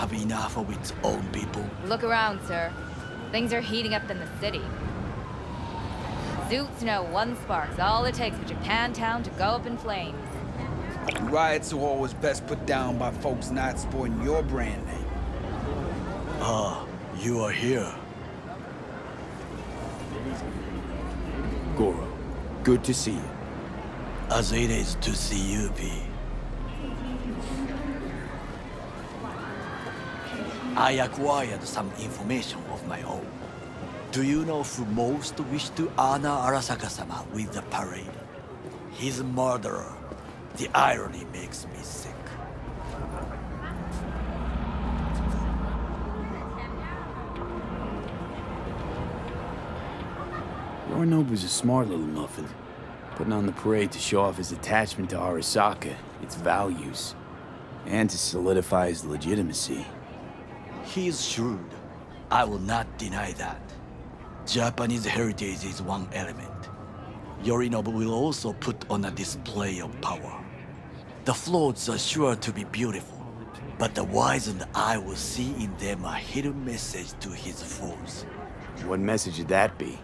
have enough of its own people? Look around, sir. Things are heating up in the city. Zoots know one spark's all it takes for Japantown to go up in flames. Riots are always best put down by folks not sporting your brand name. Ah, you are here. Goro, good to see you. As it is to see you, P. I acquired some information of my own. Do you know who most wished to honor Arasaka-sama with the parade? His murderer. The irony makes me sick. Yorinobu's a smart little muffin, putting on the parade to show off his attachment to Arasaka, its values, and to solidify his legitimacy. He's shrewd. I will not deny that. Japanese heritage is one element. Yorinobu will also put on a display of power. The floats are sure to be beautiful, but the wizened eye will see in them a hidden message to his foes. What message would that be?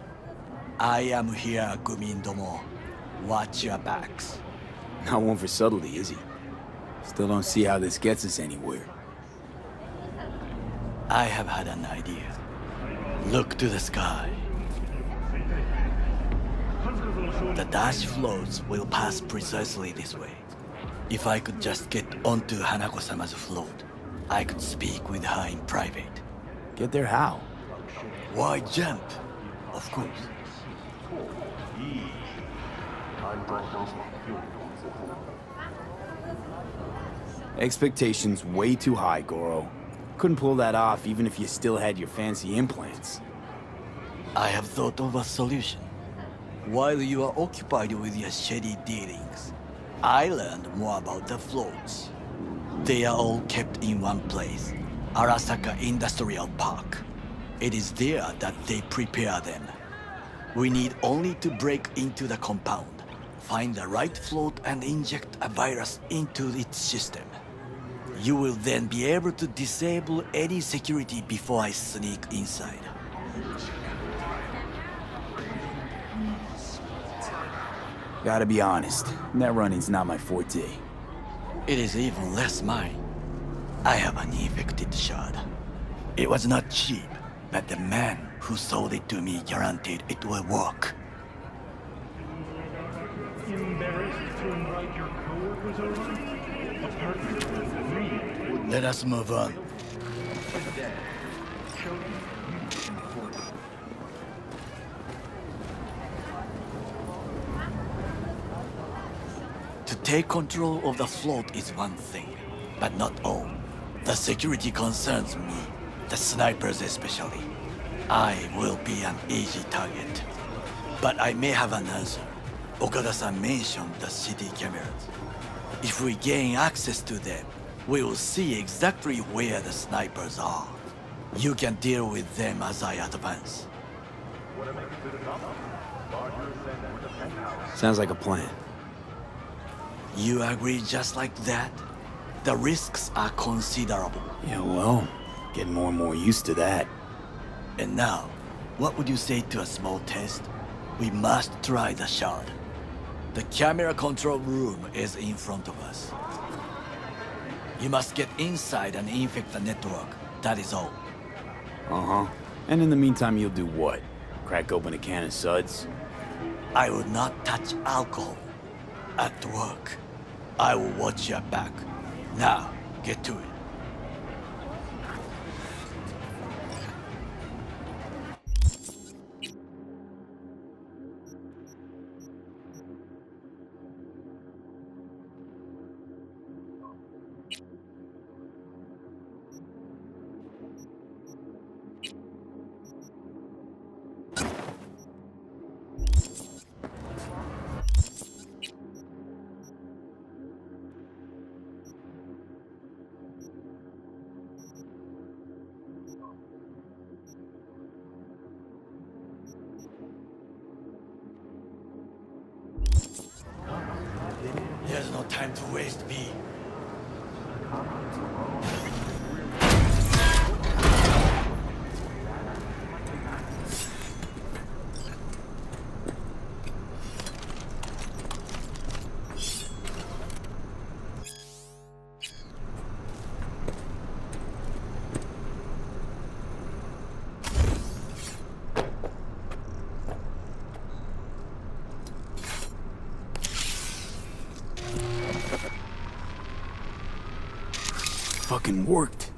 I am here, Gumin-domo. Watch your backs. Not one for subtlety, is he? Still don't see how this gets us anywhere. I have had an idea. Look to the sky. The dash floats will pass precisely this way. If I could just get onto Hanako-sama's float, I could speak with her in private. Get there how? Why jump? Of course. Expectations way too high, Goro. Couldn't pull that off even if you still had your fancy implants. I have thought of a solution. While you are occupied with your shady dealings, I learned more about the floats. They are all kept in one place, Arasaka Industrial Park. It is there that they prepare them. We need only to break into the compound, find the right float and inject a virus into its system. You will then be able to disable any security before I sneak inside. Gotta be honest, net running's not my forte. It is even less mine. I have an infected shard. It was not cheap, but the man who sold it to me guaranteed it will work. Embarrassed to invite your coworkers over? Apartment agreed. Let us move on. To take control of the float is one thing, but not all. The security concerns me, the snipers especially. I will be an easy target. But I may have an answer. Okada-san mentioned the city cameras. If we gain access to them, we will see exactly where the snipers are. You can deal with them as I advance. Sounds like a plan. You agree just like that? The risks are considerable. Yeah, well, getting more and more used to that. And now, what would you say to a small test? We must try the shard. The camera control room is in front of us. You must get inside and infect the network. That is all. Uh-huh. And in the meantime, you'll do what? Crack open a can of suds? I will not touch alcohol. At work, I will watch your back. Now, get to it. There's no time to waste, B. fucking worked.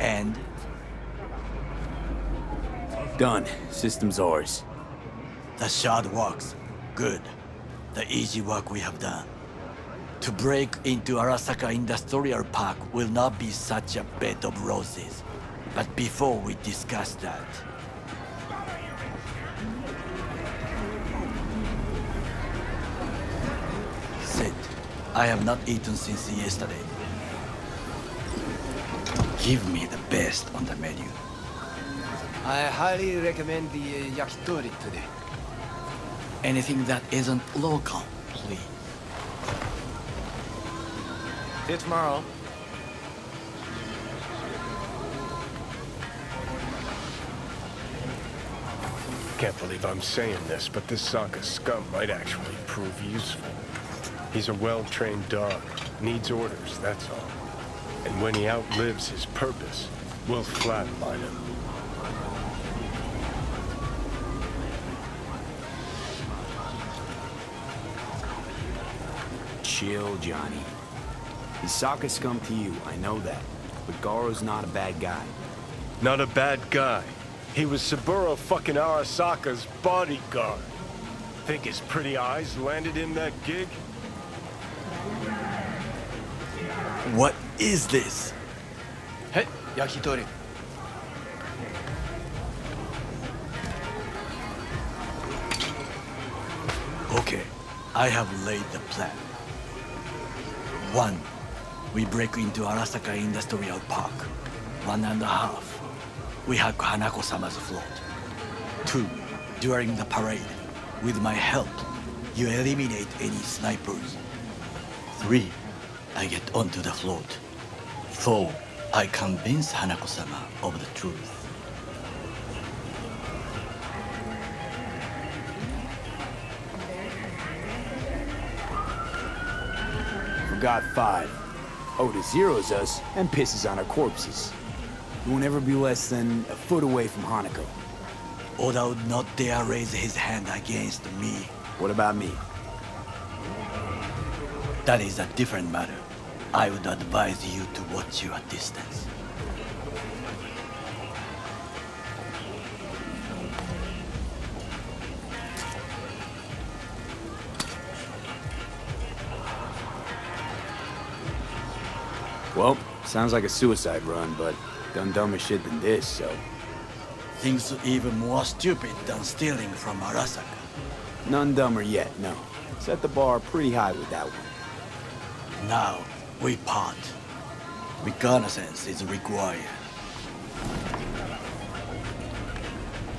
And Done. System's ours. the shard works. Good. The easy work we have done. To break into Arasaka Industrial Park will not be such a bed of roses. But before we discuss that, sit. I have not eaten since yesterday. Give me the best on the menu. I highly recommend the yakitori today. Anything that isn't local, please. See you tomorrow. Can't believe I'm saying this, but this Sokka scum might actually prove useful. He's a well-trained dog. Needs orders, that's all. And when he outlives his purpose, we'll flatline him. Chill, Johnny. He's Sokka scum to you, I know that. But Garo's not a bad guy. Not a bad guy. He was Saburo fucking Arasaka's bodyguard. Think his pretty eyes landed him that gig? What is this? Hey, yakitori. Okay, I have laid the plan. 1. We break into Arasaka Industrial Park. 1.5. We hack Hanako-sama's float. 2. During the parade, with my help, you eliminate any snipers. 3. I get onto the float. 4. I convince Hanako-sama of the truth. Forgot 5. Oda zeroes us and pisses on our corpses. You won't ever be less than a foot away from Hanako. Oda would not dare raise his hand against me. What about me? That is a different matter. I would advise you to watch your distance. Well, sounds like a suicide run, but done dumber shit than this, so... Things even more stupid than stealing from Arasaka. None dumber yet, no. Set the bar pretty high with that one. Now, we part. Reconnaissance is required.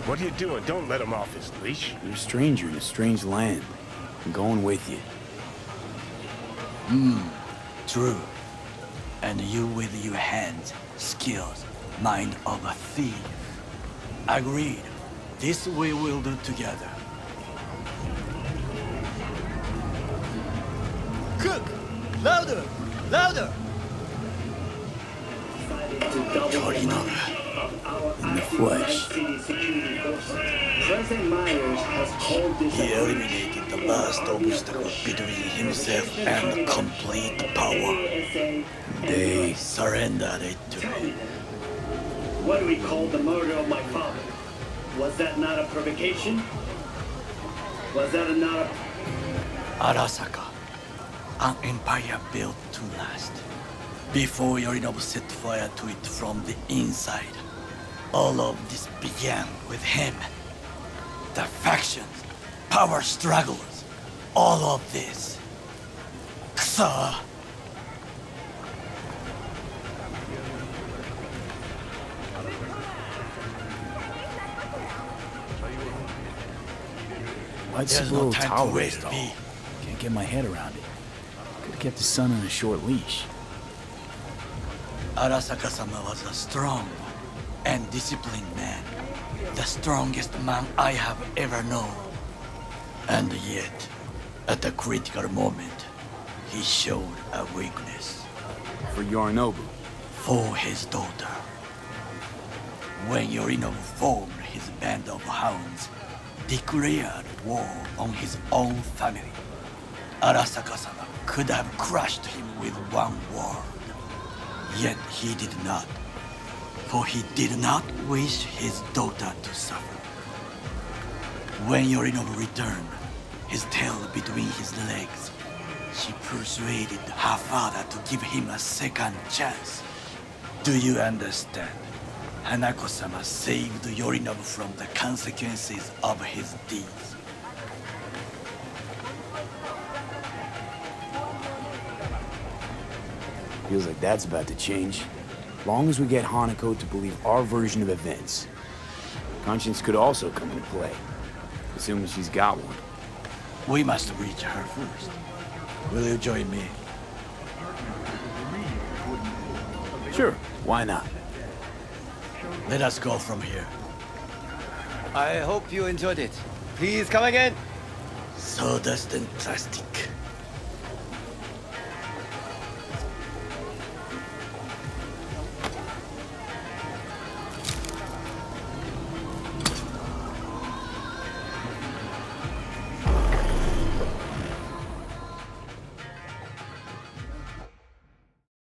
What are you doing? Don't let him off his leash. You're a stranger in a strange land. I'm going with you. True. And you with your hands, skills, mind of a thief. Agreed. This we will do together. Cook! Louder! Louder! Yorinobu. In the flesh. President Myers has called this He eliminated the last obstacle between himself and complete power. They surrendered it to him. what do we call the murder of my father? Was that not a provocation? Was that not a... Arasaka, an empire built to last. Before Yorinobu set fire to it from the inside, all of this began with him. The factions, power struggles, all of this. Kusa! Why'd There's Saburo no time to tolerate waste, it all? V. Can't get my head around it. Could've kept his son on a short leash. Arasaka-sama was a strong and disciplined man. The strongest man I have ever known. And yet, at a critical moment, he showed a weakness. For Yorinobu. For his daughter. When Yorinobu formed his band of hounds, declared war on his own family, Arasaka-sama could have crushed him with one word. Yet he did not, for he did not wish his daughter to suffer. When Yorinobu returned, his tail between his legs, she persuaded her father to give him a second chance. Do you understand? Hanako-sama saved Yorinobu from the consequences of his deeds. Feels like that's about to change. Long as we get Hanako to believe our version of events. Conscience could also come into play, assuming she's got one. We must reach her first. Will you join me? Sure, why not? Let us go from here. I hope you enjoyed it. Please come again. Sawdust and plastic.